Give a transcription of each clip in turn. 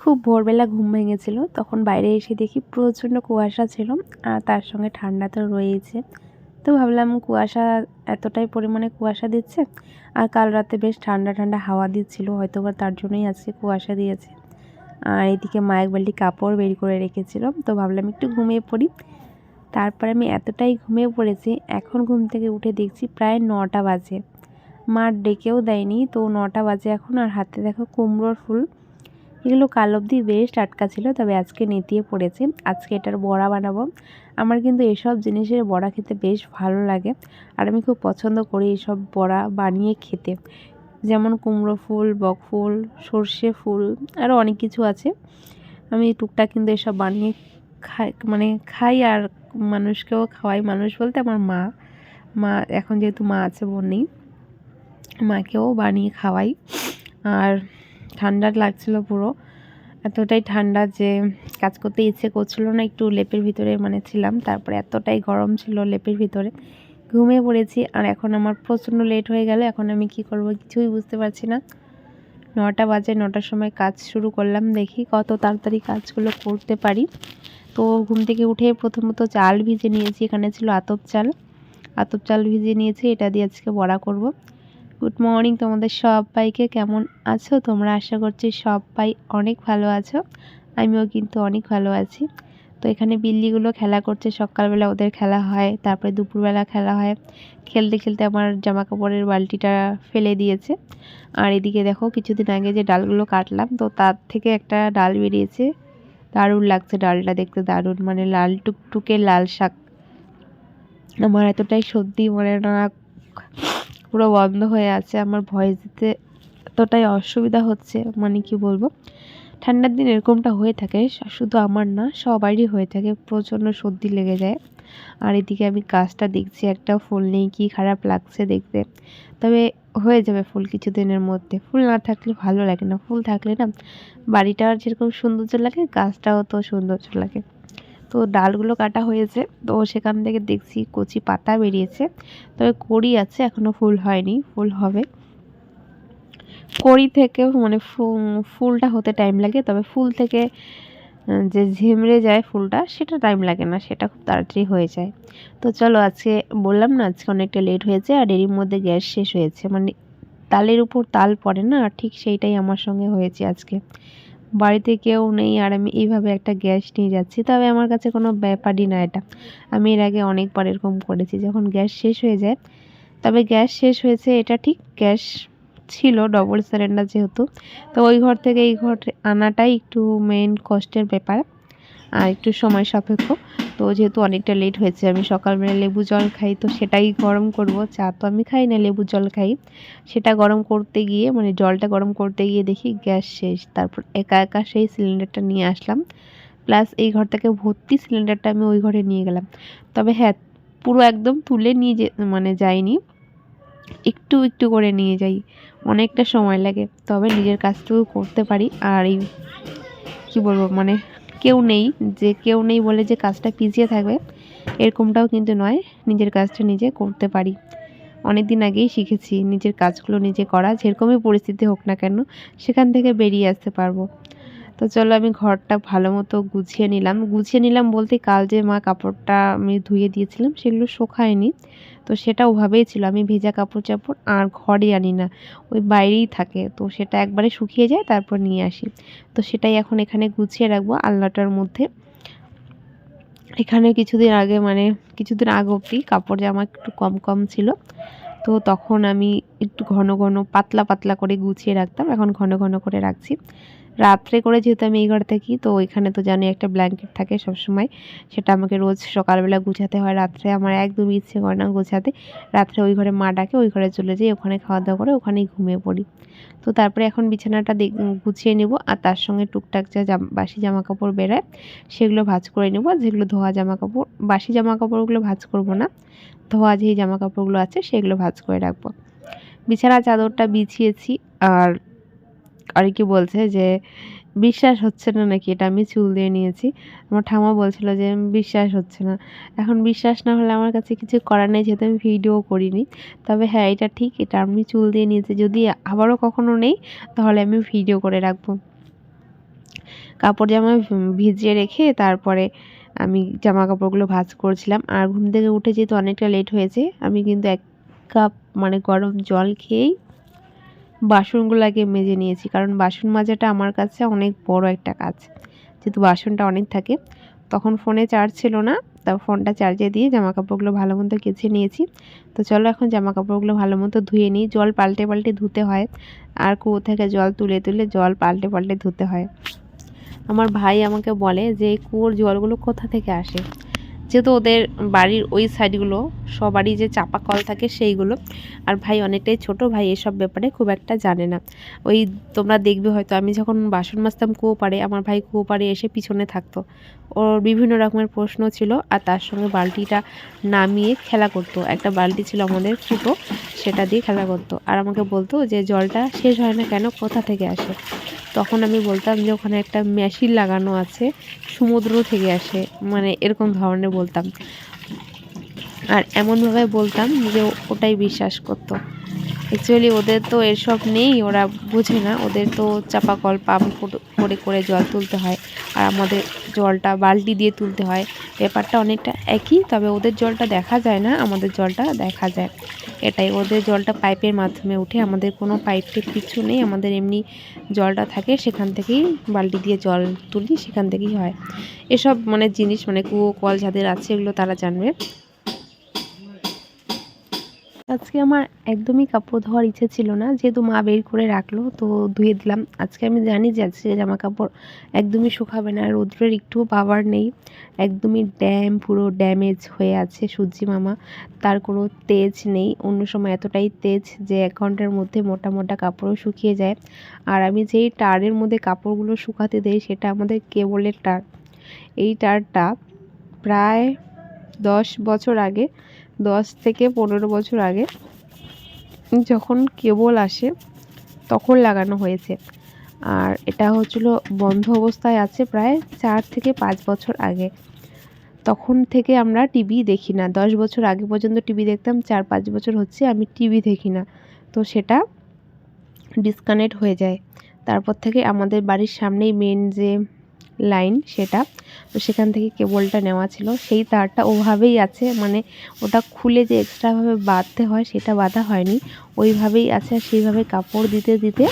খুব ভোরবেলা ঘুম ভেঙেছিল, তখন বাইরে এসে দেখি প্রচণ্ড কুয়াশা ছিল আর তার সঙ্গে ঠান্ডা তো রয়েছে। তো ভাবলাম কুয়াশা এতটাই পরিমাণে কুয়াশা দিচ্ছে, আর কাল রাতে বেশ ঠান্ডা ঠান্ডা হাওয়া দিচ্ছিল, হয়তো বা তার জন্যই আজকে কুয়াশা দিয়েছে। আর এদিকে মা এক বালতি কাপড় বের করে রেখেছিল, তো ভাবলাম একটু ঘুমিয়ে পড়ি। তারপর আমি এতটাই ঘুমিয়ে পড়েছি, এখন ঘুম থেকে উঠে দেখছি প্রায় 9টা বাজে। মা ডেকেও দেয়নি, তো 9টা বাজে এখন। আর হাতে দেখো কুমড়োর ফুল, এগুলো কাল অবধি বেশ টাটকা ছিল, তবে আজকে নেতিয়ে পড়েছে। আজকে এটার বড়া বানাবো। আমার কিন্তু এসব জিনিসের বড়া খেতে বেশ ভালো লাগে, আর আমি খুব পছন্দ করি এসব বড়া বানিয়ে খেতে। যেমন কুমড়ো ফুল, বক ফুল, সর্ষে ফুল, আরও অনেক কিছু আছে। আমি টুকটাক কিন্তু এসব বানিয়ে খাই আর মানুষকেও খাওয়াই। মানুষ বলতে আমার মা এখন যেহেতু মা আছে, বোন নেই, মাকেও বানিয়ে খাওয়াই। আর ঠান্ডা লাগছিল পুরো, এতটাই ঠান্ডা যে কাজ করতে ইচ্ছে করছিল না, একটু লেপের ভিতরে ছিলাম। তারপরে এতটাই গরম ছিল, লেপের ভিতরে ঘুমিয়ে পড়েছি। আর এখন আমার প্রচণ্ড লেট হয়ে গেল, এখন আমি কি করব কিছুই বুঝতে পারছি না। 9টা বাজে, 9টার সময় কাজ শুরু করলাম, দেখি কত তাড়াতাড়ি কাজগুলো করতে পারি। তো ঘুম থেকে উঠে প্রথমত চাল ভিজে নিয়েছি, এখানে ছিল আতপ চাল ভিজিয়ে নিয়েছি, এটা দিয়ে আজকে বড়া করব। গুড মর্নিং তোমাদের সবাইকে, কেমন আছো তোমরা? আশা করছি সবাই অনেক ভালো আছো, আমিও কিন্তু অনেক ভালো আছি। তো এখানে বিল্লিগুলো খেলা করছে, সকালবেলা ওদের খেলা হয়, তারপরে দুপুরবেলা খেলা হয়। খেলতে খেলতে আমার জামা কাপড়ের বালতিটা ফেলে দিয়েছে। আর এদিকে দেখো কিছুদিন আগে যে ডালগুলো কাটলাম, তো তার থেকে একটা ডাল বেরিয়েছে, দারুণ লাগছে ডালটা দেখতে, দারুণ লাল টুকটুকে লাল শাক। আমার এতটাই সর্দি, নাক পুরো বন্ধ হয়ে আছে, আমার ভয়েস দিতে এতটাই অসুবিধা হচ্ছে, কি বলবো। ঠান্ডার দিন এরকমটা হয়ে থাকে, শুধু আমার না, সবারই হয়ে থাকে, প্রচণ্ড সর্দি লেগে যায়। আর এদিকে আমি গাছটা দেখছি, একটা ফুল নেই, কি খারাপ লাগছে দেখতে। তবে হয়ে যাবে ফুল কিছুদিনের মধ্যে, ফুল না থাকলে ভালো লাগে না, ফুল থাকলে না বাড়িটা যেরকম সৌন্দর্য লাগে, গাছটাও তো সৌন্দর্য লাগে। তো ডালগুলো কাটা হয়েছে, তো সেখান থেকে দেখছি কচি পাতা বেরিয়েছে, তবে কড়ি আছে, এখনও ফুল হয়নি, ফুল হবে। কড়ি থেকে ফুলটা হতে টাইম লাগে, তবে ফুল থেকে যে ঝিমড়ে যায় ফুলটা, সেটা টাইম লাগে না, সেটা খুব তাড়াতাড়ি হয়ে যায়। তো চলো, আজকে বললাম না আজকে অনেকটা লেট হয়েছে, আর এরই মধ্যে গ্যাস শেষ হয়েছে, তালের উপর তাল পড়ে না, ঠিক সেইটাই আমার সঙ্গে হয়েছে আজকে। বাড়িতে কেউ নেই আর আমি এইভাবে একটা গ্যাস নিয়ে যাচ্ছি, তবে আমার কাছে কোনো ব্যাপারই না এটা। আমি এর আগে অনেকবার এরকম করেছি, যখন গ্যাস শেষ হয়ে যায়। তবে গ্যাস শেষ হয়েছে এটা ঠিক, গ্যাস ছিল ডবল সিলিন্ডার যেহেতু, তো ওই ঘর থেকে এই ঘর আনাটাই একটু মেন কষ্টের ব্যাপার, আর একটু সময় সাপেক্ষ। তো যেহেতু অনেকটা লেট হয়েছে, আমি সকালবেলা লেবু জল খাই, তো সেটাই গরম করব। চা তো আমি খাই না, লেবু জল খাই। সেটা গরম করতে গিয়ে জলটা গরম করতে গিয়ে দেখি গ্যাস শেষ, তারপর একা একা সেই সিলিন্ডারটা নিয়ে আসলাম, প্লাস এই ঘর থেকে ভর্তি সিলিন্ডারটা আমি ওই ঘরে নিয়ে গেলাম। তবে হ্যাঁ, পুরো একদম তুলে নিয়ে যাইনি, একটু একটু করে নিয়ে যাই, অনেকটা সময় লাগে, তবে নিজের কাজটুকু করতে পারি। আর এই কী বলবো, কেউ নেই বলে যে কাজটা পিছিয়ে থাকবে, এরকমটাও কিন্তু নয়, নিজের কাজটা নিজে করতে পারি। অনেক দিন আগেই শিখেছি নিজের কাজগুলো নিজে করা, যেরকমই পরিস্থিতি হোক না কেন, সেখান থেকে বেরিয়ে আসতে পারবো। তো চলো, আমি ঘরটা ভালো মতো গুছিয়ে নিলাম বলতে, কাল যে মা কাপড়টা আমি ধুয়ে দিয়েছিলাম সেগুলো শোকায়নি, তো সেটা ওভাবেই ছিল। আমি ভেজা কাপড় চাপড় আর ঘরে আনি না, ওই বাইরেই থাকে, তো সেটা একবারে শুকিয়ে যায়, তারপর নিয়ে আসি। তো সেটাই এখন এখানে গুছিয়ে রাখবো আলনাটার মধ্যে। এখানে কিছুদিন আগে অবধি কাপড় জামা একটু কম কম ছিল, তো তখন আমি একটু ঘন ঘন পাতলা পাতলা করে গুছিয়ে রাখতাম, এখন ঘন ঘন করে রাখছি। রাত্রে করে যেহেতু আমি এই ঘরে থাকি, তো ওইখানে তো জানি একটা ব্ল্যাঙ্কেট থাকে সবসময়, সেটা আমাকে রোজ সকালবেলা গুছাতে হয়। রাত্রে আমার একদমই ইচ্ছে করে না গোছাতে, রাত্রে ওই ঘরে মা ডাকে, ওই ঘরে চলে যাই, ওখানে খাওয়া দাওয়া করে ওখানেই ঘুমিয়ে পড়ি। তো তারপরে এখন বিছানাটা গুছিয়ে নেব, আর তার সঙ্গে টুকটাক যা বাসি জামা কাপড় বেরোয় সেগুলো ভাঁজ করে নেব, আর যেগুলো ধোয়া জামা কাপড়, বাসি জামা কাপড়গুলো ভাঁজ করব না, ধোয়া যেই জামা কাপড়গুলো আছে সেগুলো ভাঁজ করে রাখবো। বিছানা চাদরটা বিছিয়েছি, আর কি বলছে যে বিশ্বাস হচ্ছে না নাকি এটা আমি চুল দিয়ে নিয়েছি। আমার ঠাম্মা বলছিল যে বিশ্বাস হচ্ছে না। এখন বিশ্বাস না হলে আমার কাছে কিছু করার নেই, যেহেতু আমি ভিডিও করিনি। তবে হ্যাঁ, এটা ঠিক, এটা আমি চুল দিয়ে নিয়েছি। যদি আবারও কখনো নেই তাহলে আমি ভিডিও করে রাখবো। কাপড় জামা ভিজিয়ে রেখে তারপরে আমি জামা কাপড়গুলো ভাঁজ করছিলাম। আর ঘুম থেকে উঠে যেহেতু অনেকটা লেট হয়েছে, আমি কিন্তু 1 কাপ মানে গরম জল খেয়েই বাসনগুলো আগে মেজে নিয়েছি। কারণ বাসন মাজাটা আমার কাছে অনেক বড় একটা কাজ, যেহেতু বাসনটা অনেক থাকে। তখন ফোনে চার্জ ছিল না, তা ফোনটা চার্জে দিয়ে জামা কাপড়গুলো ভালো মতো কেচে নিয়েছি। তো চলো এখন জামা কাপড়গুলো ভালো মতো ধুয়ে নিই। জল পাল্টে পাল্টে ধুতে হয়, আর কুয়ো থেকে জল তুলে তুলে জল পাল্টে পাল্টে ধুতে হয়। আমার ভাই আমাকে বলে যে এই কুয়োর জলগুলো কোথা থেকে আসে, যেহেতু ওদের বাড়ির ওই সাইডগুলো সবারই যে চাপা কল থাকে সেইগুলো। আর ভাই অনেকটাই ছোট, ভাই এসব ব্যাপারে খুব একটা জানে না। ওই তোমরা দেখবে হয়তো আমি যখন বাসন মাজতাম কুয়ো পাড়ে, আমার ভাই কুয়ো পাড়ে এসে পিছনে থাকতো। ওর বিভিন্ন রকমের প্রশ্ন ছিল, আর তার সঙ্গে বালতিটা নামিয়ে খেলা করতো। একটা বালতি ছিল আমাদের ছোটো, সেটা দিয়ে খেলা করতো। আর আমাকে বলতো যে জলটা শেষ হয় না কেন, কোথা থেকে আসে। তখন আমি বলতাম যে ওখানে একটা মেশিন লাগানো আছে, সমুদ্র থেকে আসে, মানে এরকম ধরনের বলতাম। আর এমনভাবে বলতাম যে ওটাই বিশ্বাস করতো। অ্যাকচুয়ালি ওদের তো এসব নেই, ওরা বোঝে না। ওদের তো চাপা কল পাম্প করে করে জল তুলতে হয়, আর আমাদের জলটা বালতি দিয়ে তুলতে হয়। ব্যাপারটা অনেকটা একই, তবে ওদের জলটা দেখা যায় না, আমাদের জলটা দেখা যায়। এটাই, ওদের জলটা পাইপের মাধ্যমে উঠে, আমাদের কোনো পাইপের কিছু নেই। আমাদের এমনি জলটা থাকে, সেখান থেকেই বালতি দিয়ে জল তুলি, সেখান থেকেই হয়। এসব মানে জিনিস, মানে কুয়ো কল যাদের আছে এগুলো তারা জানবে। আজকে আমার একদমই কাপড় ধোয়ার ইচ্ছে ছিল না, যেহেতু মা বের করে রাখলো তো ধুয়ে দিলাম। আজকে আমি জানি যে আজকে জামা কাপড় একদমই শুকাবে না, রোদ্রের একটুও পাওয়ার নেই। একদমই পুরো ড্যামেজ হয়ে আছে সূর্যি মামা, তার কোনো তেজ নেই। অন্য সময় এতটাই তেজ যে 1 ঘন্টার মধ্যে মোটা মোটা কাপড়ও শুকিয়ে যায়। আর আমি যেই টারের মধ্যে কাপড়গুলো শুকাতে দেই সেটা আমাদের কেবলের টার। এই টারটা প্রায় 10 বছর আগে, 10 থেকে 15 বছর আগে যখন কেবল আসে তখন লাগানো হয়েছে। আর এটা হচ্ছিল বন্ধ অবস্থায় আছে প্রায় 4 থেকে 5 বছর আগে। তখন থেকে আমরা টিভি দেখি না। 10 বছর আগে পর্যন্ত টিভি দেখতাম, 4-5 বছর হচ্ছে আমি টিভি দেখি না। তো সেটা ডিসকানেক্ট হয়ে যায়। তারপর থেকে আমাদের বাড়ির সামনেই মেন যে লাইন সেটা, তো সেখান থেকে কেবলটা নেওয়া ছিল। সেই তারটা ওভাবেই আছে, মানে ওটা খুলে যে এক্সট্রাভাবে বাঁধতে হয় সেটা বাঁধা হয়নি, ওইভাবেই আছে। আর সেইভাবে কাপড় দিতে দিতে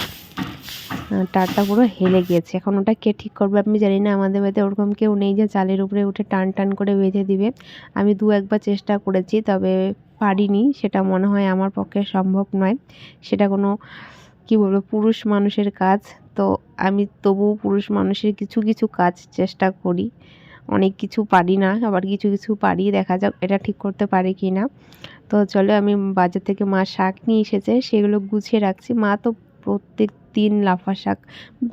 তারটা পুরো হেলে গিয়েছে। এখন ওটা কে ঠিক করবে আমি জানি না। আমাদের বাড়িতে ওরকম কেউ নেই যে চালের উপরে উঠে টান টান করে বেঁধে দিবে। আমি 2-1 বার চেষ্টা করেছি, তবে পারিনি। সেটা মনে হয় আমার পক্ষে সম্ভব নয়। সেটা কোনো কী বলবো, পুরুষ মানুষের কাজ। তো আমি তবুও পুরুষ মানুষের কিছু কিছু কাজ চেষ্টা করি। অনেক কিছু পারি না, আবার কিছু কিছু পারি। দেখা যাক এটা ঠিক করতে পারি কি না। তো চলো, আমি বাজার থেকে মা শাক নিয়ে এসেছে, সেগুলো গুছিয়ে রাখছি। মা তো প্রত্যেক দিন লাফা শাক,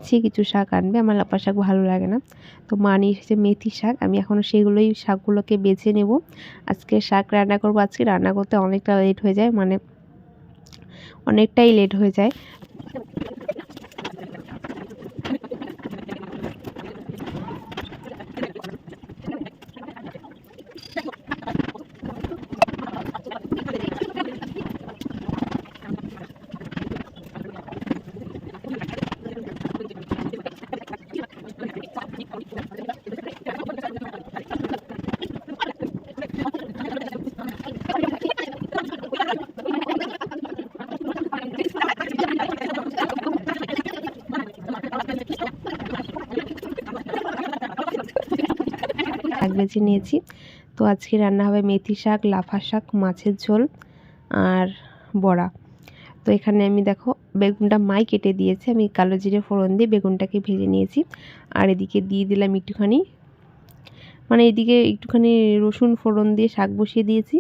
সে কিছু শাক আনবে, আমার লাফা শাক ভালো লাগে না। তো মা নিয়ে এসেছে মেথি শাক, আমি এখনও সেগুলোই শাকগুলোকে বেছে নেব। আজকে শাক রান্না করবো। আজকে রান্না করতে অনেকটা লেট হয়ে যায়, মানে অনেকটাই লেট হয়ে যায়। শাক বেছে নিয়েছি। তো আজকে রান্না হবে মেথি শাক, লাফা শাক, মাছের ঝোল আর বড়া। তো এখানে আমি দেখো বেগুনটা মাই কেটে দিয়েছে, আমি কালো জিরে ফোড়ন দিয়ে বেগুনটাকে ভেজে নিয়েছি। আর এদিকে দিয়ে দিলাম একটুখানি, মানে এদিকে একটুখানি রসুন ফোড়ন দিয়ে শাক বসিয়ে দিয়েছি,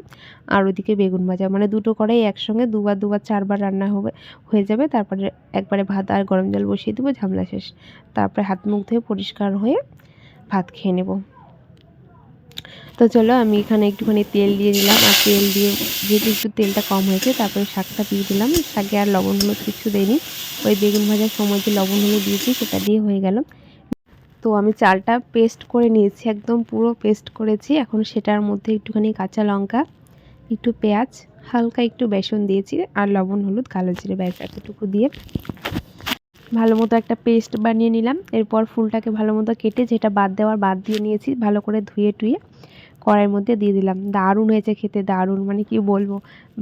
আর ওদিকে বেগুন ভাজা, মানে দুটো কড়াই একসঙ্গে দুবার 4বার রান্না হয়ে যাবে। তারপরে একবারে ভাত আর গরম জল বসিয়ে দেবো, ঝামেলা শেষ। তারপরে হাত মুখ ধুয়ে পরিষ্কার হয়ে ভাত খেয়ে নেব। তো চলো, আমি এখানে একটুখানি তেল দিয়ে দিলাম, আর তেল দিয়ে যেহেতু একটু তেলটা কম হয়েছে, তারপরে শাকটা দিয়ে দিলাম। শাকে আর লবণ হলুদ কিছু দেয়নি, ওই বেগুন ভাজার সময় যে লবণ হলুদ দিয়েছি সেটা দিয়ে হয়ে গেল। তো আমি চালটা পেস্ট করে নিয়েছি, একদম পুরো পেস্ট করেছি। এখন সেটার মধ্যে একটুখানি কাঁচা লঙ্কা, একটু পেঁয়াজ, হালকা একটু বেসন দিয়েছি আর লবণ, হলুদ, কালো জিরে, ব্যাস এতটুকু দিয়ে ভালো মতো একটা পেস্ট বানিয়ে নিলাম। এরপর ফুলটাকে ভালো মতো কেটে যেটা বাদ দেওয়ার বাদ দিয়ে নিয়েছি, ভালো করে ধুয়ে টুয়ে কড়াইয়ের মধ্যে দিয়ে দিলাম। দারুণ হয়েছে খেতে, দারুণ, মানে কি বলবো,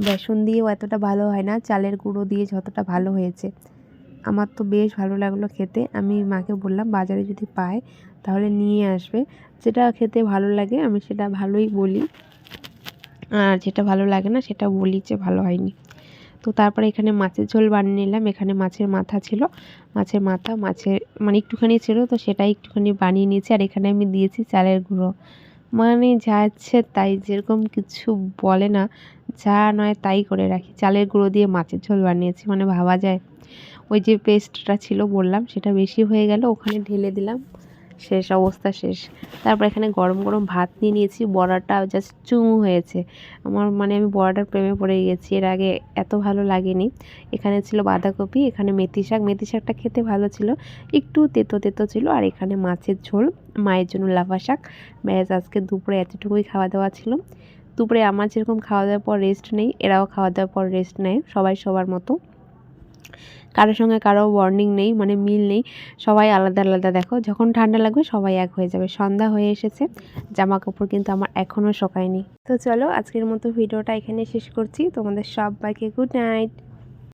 বেসন দিয়েও এতটা ভালো হয় না, চালের গুঁড়ো দিয়ে যতটা ভালো হয়েছে। আমার তো বেশ ভালো লাগলো খেতে। আমি মাকে বললাম বাজারে যদি পায় তাহলে নিয়ে আসবে। যেটা খেতে ভালো লাগে আমি সেটা ভালোই বলি, আর যেটা ভালো লাগে না সেটা বলি যে ভালো হয়নি। তো তারপরে এখানে মাছের ঝোল বানিয়ে নিলাম। এখানে মাছের মাথা ছিল, মাছের মানে একটুখানি ছিল, তো সেটাই একটুখানি বানিয়ে নিয়েছি। আর এখানে আমি দিয়েছি চালের গুঁড়ো, মানে যা ইচ্ছে তাই, যেরকম কিছু বলে না, যা নয় তাই করে রাখি। চালের গুঁড়ো দিয়ে মাছের ঝোল বানিয়েছি, মানে ভাবা যায়। ওই যে পেস্টটা ছিল বললাম, সেটা বেশি হয়ে গেল, ওখানে ঢেলে দিলাম, শেষ অবস্থা শেষ। তারপর এখানে গরম গরম ভাত নিয়ে নিয়েছি, বড়াটা জাস্ট চুমু হয়েছে আমার, মানে আমি বড়াটার প্রেমে পড়ে গেছি, এর আগে এত ভালো লাগেনি। এখানে ছিল বাঁধাকপি, এখানে মেথি শাকটা খেতে ভালো ছিল, একটু তেতো তেতো ছিল। আর এখানে মাছের ঝোল, মায়ের জন্য লাফা শাক। ব্যাস আজকে দুপুরে এতটুকুই খাওয়া দাওয়া ছিল। দুপুরে আমার যেরকম খাওয়া দাওয়ার পর রেস্ট নেই, এরাও খাওয়া দাওয়ার পর রেস্ট নেয়, সবাই সবার মতো, কারোর সঙ্গে কারো বন্ডিং নেই, মানে মিল নেই, সবাই আলাদা আলাদা। দেখো যখন ঠান্ডা লাগবে সবাই এক হয়ে যাবে। সন্ধ্যা হয়ে এসেছে, জামা কাপড় কিন্তু আমার এখনও শোকায়নি। তো চলো আজকের মতো ভিডিওটা এখানে শেষ করছি। তোমাদের সবাইকে গুড নাইট।